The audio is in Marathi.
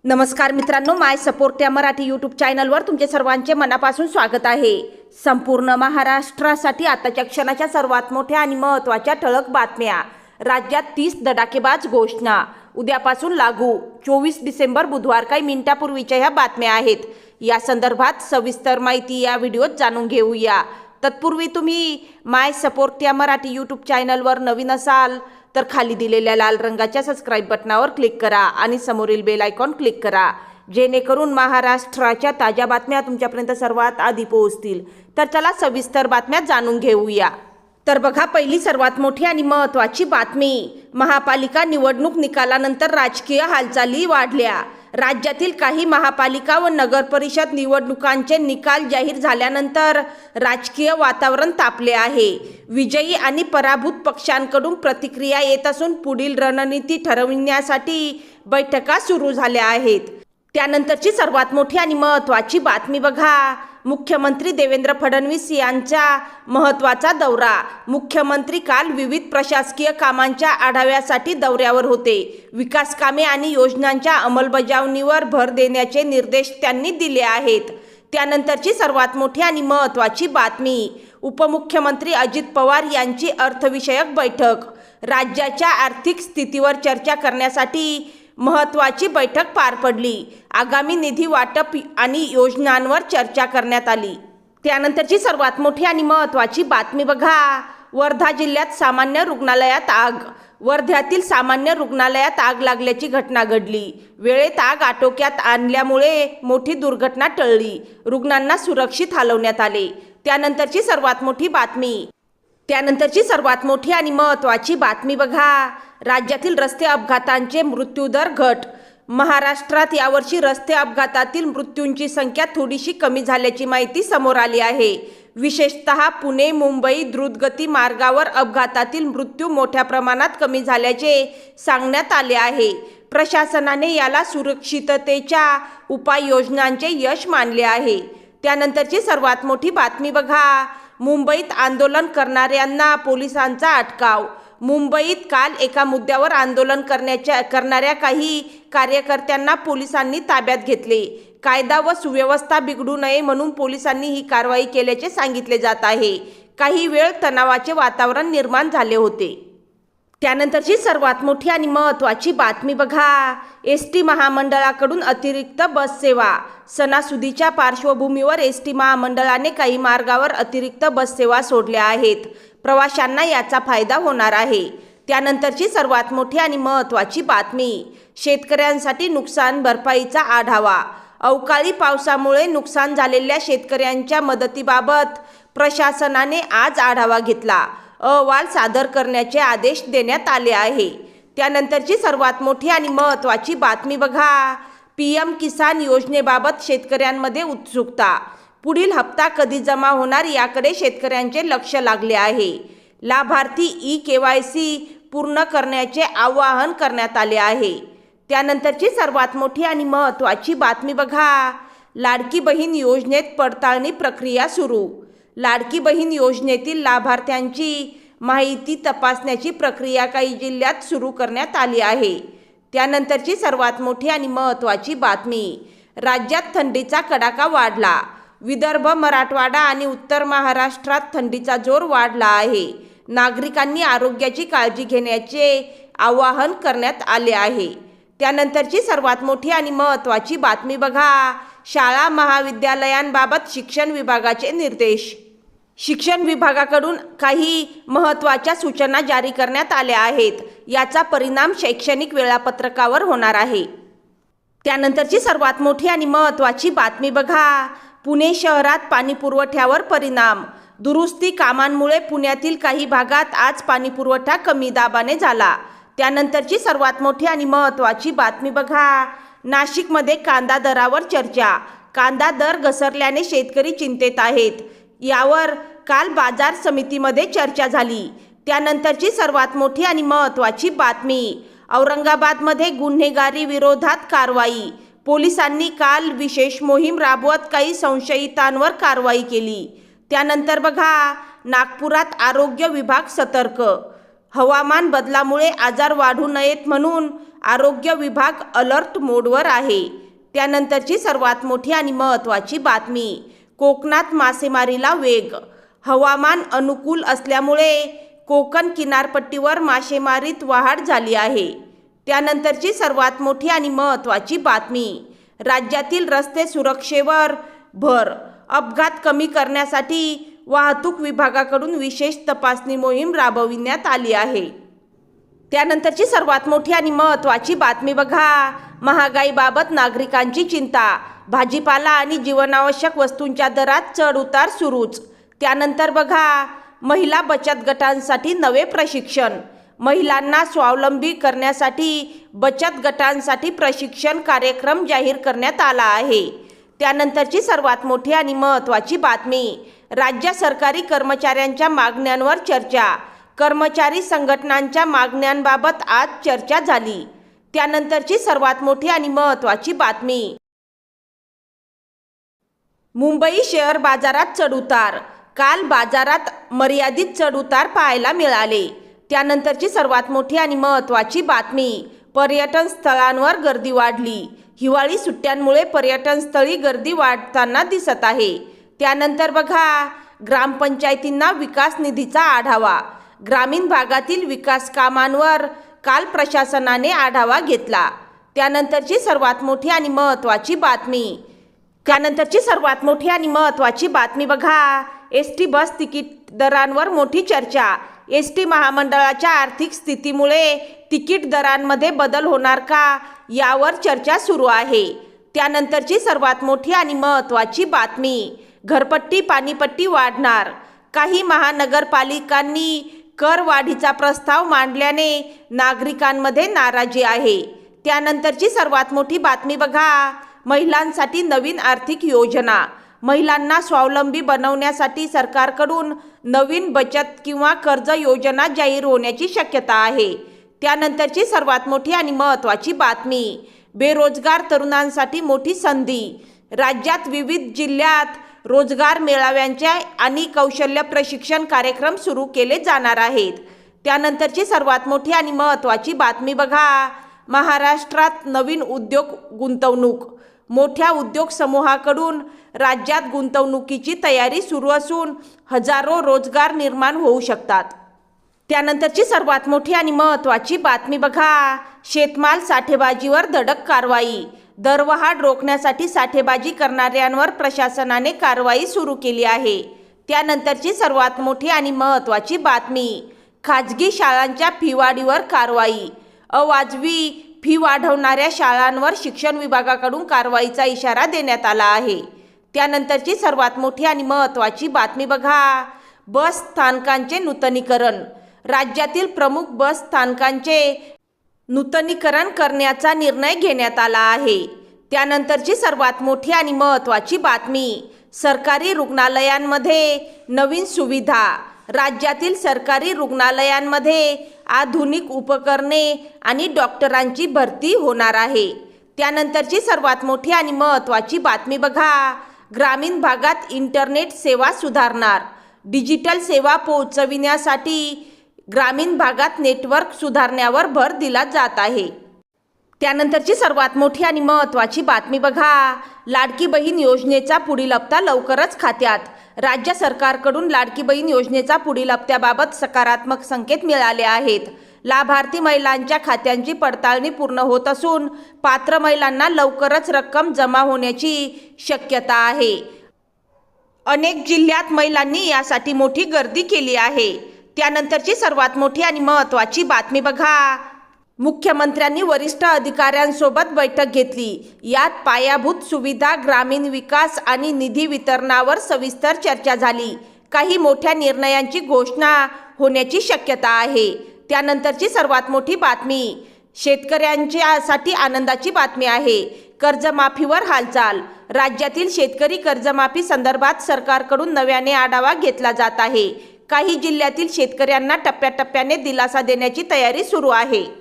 नमस्कार मित्रांनो, माय सपोर्ट या मराठी यूट्यूब चॅनलवर तुमचे सर्वांचे मनापासून स्वागत आहे। संपूर्ण महाराष्ट्रासाठी आताच्या क्षणाच्या सर्वात मोठ्या आणि महत्त्वाच्या ठळक बातम्या। राज्यात 30 धडाकेबाज घोषणा उद्यापासून लागू। 24 डिसेंबर बुधवार काही मिनिटांपूर्वीच्या ह्या बातम्या आहेत। या संदर्भात सविस्तर माहिती या व्हिडिओत जाणून घेऊया। तत्पूर्वी तुम्ही माय सपोर्ट या मराठी यूट्यूब चॅनलवर नवीन असाल तर खाली दिलेल्या लाल रंगाच्या सबस्क्राइब बटनावर क्लिक करा आणि समोरील बेल आयकॉन क्लिक करा, जेणेकरून महाराष्ट्राच्या ताज्या बातम्या तुमच्यापर्यंत सर्वात आधी पोहोचतील। तर चला सविस्तर बातम्या जाणून घेऊया। तर बघा, पहिली सर्वात मोठी आणि महत्त्वाची बातमी। महापालिका निवडणूक निकालानंतर राजकीय हालचाली वाढल्या। राज्यातील काही महापालिका व नगर परिषद निवडणुकांचे निकाल जाहीर झाल्यानंतर राजकीय वातावरण तापले आहे। विजयी आणि पराभूत पक्षांकडून प्रतिक्रिया येत असून पुढील रणनीती ठरविण्यासाठी बैठका सुरू झाल्या आहेत। त्यानंतरची सर्वात मोठी आणि महत्त्वाची बातमी बघा। मुख्यमंत्री देवेंद्र फडणवीस यांचा महत्त्वाचा दौरा। मुख्यमंत्री काल विविध प्रशासकीय कामांच्या आढाव्यासाठी दौऱ्यावर होते। विकास कामे आणि योजनांच्या अंमलबजावणीवर भर देण्याचे निर्देश त्यांनी दिले आहेत। त्यानंतरची सर्वात मोठी आणि महत्त्वाची बातमी। उपमुख्यमंत्री अजित पवार यांची अर्थविषयक बैठक। राज्याच्या आर्थिक स्थितीवर चर्चा करण्यासाठी महत्त्वाची बैठक पार पडली। आगामी निधी वाटप आणि योजनांवर चर्चा करण्यात आली। त्यानंतरची सर्वात मोठी आणि महत्त्वाची बातमी बघा। वर्धा जिल्ह्यात सामान्य रुग्णालयात आग। वर्ध्यातील सामान्य रुग्णालयात आग लागल्याची घटना घडली। वेळेत आग आटोक्यात आणल्यामुळे मोठी दुर्घटना टळली। रुग्णांना सुरक्षित हलवण्यात आले। त्यानंतरची सर्वात मोठी आणि महत्त्वाची बातमी बघा। राज्यातील रस्ते अपघातांचे मृत्यूदर घट। महाराष्ट्रात यावर्षी रस्ते अपघातातील मृत्यूंची संख्या थोडीशी कमी झाल्याची माहिती समोर आली आहे। विशेषतः पुणे मुंबई द्रुतगती मार्गावर अपघातातील मृत्यू मोठ्या प्रमाणात कमी झाल्याचे सांगण्यात आले आहे। प्रशासनाने याला सुरक्षिततेच्या उपाययोजनांचे यश मानले आहे। त्यानंतरची सर्वात मोठी बातमी बघा। मुंबईत आंदोलन करणाऱ्यांना पोलिसांचा अटकाव। मुंबईत काल एका मुद्द्यावर आंदोलन करणाऱ्या काही कार्यकर्त्यांना पोलिसांनी ताब्यात घेतले। कायदा व सुव्यवस्था बिघडू नये म्हणून पोलिसांनी ही कारवाई केल्याचे सांगितले जात आहे। काही वेळ तणावाचे वातावरण निर्माण झाले होते। त्यानंतरची सर्वात मोठी आणि महत्त्वाची बातमी बघा। एसटी महामंडळाकडून अतिरिक्त बस सेवा। सणासुदीच्या पार्श्वभूमीवर एसटी महामंडळाने काही मार्गावर अतिरिक्त बस सेवा सोडल्या आहेत। प्रवाशांना याचा फायदा होणार आहे। त्यानंतरची सर्वात मोठी आणि महत्त्वाची बातमी। शेतकऱ्यांसाठी नुकसान भरपाईचा आढावा। अवकाळी पावसामुळे नुकसान झालेल्या शेतकऱ्यांच्या मदतीबाबत प्रशासनाने आज आढावा घेतला। अहवाल सादर करण्याचे आदेश देण्यात आले आहे। त्यानंतरची सर्वात मोठी आणि महत्त्वाची बातमी बघा। PM किसान योजनेबाबत शेतकऱ्यांमध्ये उत्सुकता। पुढील हप्ता कधी जमा होणार याकडे शेतकऱ्यांचे लक्ष लागले आहे। लाभार्थी eKYC पूर्ण करण्याचे आवाहन करण्यात आले आहे। त्यानंतरची सर्वात मोठी आणि महत्त्वाची बातमी बघा। लाडकी बहीण योजनेत पडताळणी प्रक्रिया सुरू। लाडकी बहीण योजनेतील लाभार्थ्यांची माहिती तपासण्याची प्रक्रिया काही जिल्ह्यात सुरू करण्यात आली आहे। त्यानंतरची सर्वात मोठी आणि महत्त्वाची बातमी। राज्यात थंडीचा कडाका वाढला। विदर्भ मराठवाडा आणि उत्तर महाराष्ट्रात थंडीचा जोर वाढला आहे। नागरिकांनी आरोग्याची काळजी घेण्याचे आवाहन करण्यात आले आहे। त्यानंतरची सर्वात मोठी आणि महत्त्वाची बातमी बघा। शाळा महाविद्यालयांबाबत शिक्षण विभागाचे निर्देश। शिक्षण विभागाकडून काही महत्त्वाच्या सूचना जारी करण्यात आल्या आहेत। याचा परिणाम शैक्षणिक वेळापत्रकावर होणार आहे। त्यानंतरची सर्वात मोठी आणि महत्त्वाची बातमी बघा। पुणे शहरात पाणीपुरवठ्यावर परिणाम। दुरुस्ती कामांमुळे पुण्यातील काही भागात आज पाणीपुरवठा कमी दाबाने झाला। त्यानंतरची सर्वात मोठी आणि महत्त्वाची बातमी बघा। नाशिकमध्ये कांदा दरावर चर्चा। कांदा दर घसरल्याने शेतकरी चिंतेत आहेत। यावर काल बाजार समितीमध्ये चर्चा झाली। त्यानंतरची सर्वात मोठी आणि महत्त्वाची बातमी। औरंगाबादमध्ये गुन्हेगारी विरोधात कारवाई। पोलिसांनी काल विशेष मोहीम राबवत काही संशयितांवर कारवाई केली। त्यानंतर बघा, नागपुरात आरोग्य विभाग सतर्क। हवामान बदलामुळे आजार वाढू नयेत म्हणून आरोग्य विभाग अलर्ट मोडवर आहे. त्यानंतरची सर्वात मोठी आणि महत्त्वाची बातमी, कोकणात मासेमारीला वेग. हवामान अनुकूल असल्यामुळे कोकण किनारपट्टीवर मासेमारीत वाढ झाली आहे. त्यानंतरची सर्वात मोठी आणि महत्त्वाची बातमी, राज्यातील रस्ते सुरक्षेवर भर. अपघात कमी करण्यासाठी वाहतूक विभागाकडून विशेष तपासणी मोहीम राबविण्यात आली आहे. त्यानंतरची सर्वात मोठी आणि महत्त्वाची बातमी बघा, महागाईबाबत नागरिकांची चिंता. भाजीपाला आणि जीवनावश्यक वस्तूंच्या दरात चढ उतार सुरूच. त्यानंतर बघा, महिला बचत गटांसाठी नवे प्रशिक्षण. महिलांना स्वावलंबी करण्यासाठी बचत गटांसाठी प्रशिक्षण कार्यक्रम जाहीर करण्यात आला आहे. त्यानंतरची सर्वात मोठी आणि महत्त्वाची बातमी, राज्य सरकारी कर्मचाऱ्यांच्या मागण्यांवर चर्चा. कर्मचारी संघटनांच्या मागण्यांबाबत आज चर्चा झाली. त्यानंतरची सर्वात मोठी आणि महत्त्वाची बातमी, मुंबई शेअर बाजारात चढउतार. काल बाजारात मर्यादित चढउतार पाहायला मिळाले. त्यानंतरची सर्वात मोठी आणि महत्त्वाची बातमी, पर्यटन स्थळांवर गर्दी वाढली. हिवाळी सुट्ट्यांमुळे पर्यटन स्थळी गर्दी वाढताना दिसत आहे. त्यानंतर बघा, ग्रामपंचायतींना विकास निधीचा आढावा. ग्रामीण भागातील विकास कामांवर काल प्रशासनाने आढावा घेतला. त्यानंतरची सर्वात मोठी आणि महत्त्वाची बातमी बघा, एस टी बस तिकीट दरांवर मोठी चर्चा. एस टी महामंडळाच्या आर्थिक स्थितीमुळे तिकीट दरांमध्ये बदल होणार का, यावर चर्चा सुरू आहे. त्यानंतरची सर्वात मोठी आणि महत्त्वाची बातमी, घरपट्टी पाणीपट्टी वाढणार. काही महानगरपालिकांनी करवाढीचा प्रस्ताव मांडल्याने नागरिकांमध्ये नाराजी आहे. त्यानंतरची सर्वात मोठी बातमी बघा, महिलांसाठी नवीन आर्थिक योजना. महिलांना स्वावलंबी बनवण्यासाठी सरकारकडून नवीन बचत किंवा कर्ज योजना जाहीर होण्याची शक्यता आहे. त्यानंतरची सर्वात मोठी आणि महत्त्वाची बातमी, बेरोजगार तरुणांसाठी मोठी संधी. राज्यात विविध जिल्ह्यात रोजगार मेळाव्यांचे आणि कौशल्य प्रशिक्षण कार्यक्रम सुरू केले जाणार आहेत. त्यानंतरची सर्वात मोठी आणि महत्त्वाची बातमी बघा, महाराष्ट्रात नवीन उद्योग गुंतवणूक. मोठ्या उद्योग समूहाकडून राज्यात गुंतवणुकीची तयारी सुरू असून हजारो रोजगार निर्माण होऊ शकतात. त्यानंतरची सर्वात मोठी आणि महत्त्वाची बातमी बघा, शेतमाल साठेबाजीवर धडक कारवाई. दरवाढ रोखण्यासाठी साठेबाजी करणाऱ्यांवर प्रशासनाने कारवाई सुरू केली आहे. त्यानंतरची सर्वात मोठी आणि महत्त्वाची बातमी, खाजगी शाळांच्या फीवाढीवर कारवाई. अवाजवी फी वाढवणाऱ्या शाळांवर शिक्षण विभागाकडून कारवाईचा इशारा देण्यात आला आहे. त्यानंतरची सर्वात मोठी आणि महत्त्वाची बातमी बघा, बस स्थानकांचे नूतनीकरण. राज्यातील प्रमुख बस स्थानकांचे नूतनीकरण करण्याचा निर्णय घेण्यात आला आहे. त्यानंतरची सर्वात मोठी आणि महत्त्वाची बातमी, सरकारी रुग्णालयांमध्ये नवीन सुविधा. राज्यातील सरकारी रुग्णालयांमध्ये आधुनिक उपकरणे आणि डॉक्टरांची भरती होणार आहे. त्यानंतरची सर्वात मोठी आणि महत्त्वाची बातमी बघा, ग्रामीण भागात इंटरनेट सेवा सुधारणार. डिजिटल सेवा पोहोचविण्यासाठी ग्रामीण भागात नेटवर्क सुधारण्यावर भर दिला जात आहे. त्यानंतरची सर्वात मोठी आणि महत्त्वाची बातमी बघा, लाडकी बहीण योजनेचा पुढील हप्ता लवकरच खात्यात. राज्य सरकारकडून लाडकी बहीण योजनेचा पुढील हप्त्याबाबत सकारात्मक संकेत मिळाले आहेत. लाभार्थी महिलांच्या खात्यांची पडताळणी पूर्ण होत असून पात्र महिलांना लवकरच रक्कम जमा होण्याची शक्यता आहे. अनेक जिल्ह्यात महिलांनी यासाठी मोठी गर्दी केली आहे. त्यानंतरची सर्वात मोठी आणि महत्त्वाची बातमी बघा, मुख्यमंत्र्यांनी वरिष्ठ अधिकाऱ्यांसोबत बैठक घेतली. यात पायाभूत सुविधा, ग्रामीण विकास आणि निधी वितरणावर सविस्तर चर्चा झाली. काही मोठ्या निर्णयांची घोषणा होण्याची शक्यता आहे. त्यानंतरची सर्वात मोठी बातमी, शेतकऱ्यांच्यासाठी आनंदाची बातमी आहे. कर्जमाफीवर हालचाल. राज्यातील शेतकरी कर्जमाफी संदर्भात सरकारकडून नव्याने आढावा घेतला जात आहे. काही जिल्ह्यातील शेतकऱ्यांना टप्प्याटप्प्याने दिलासा देण्याची तयारी सुरू आहे.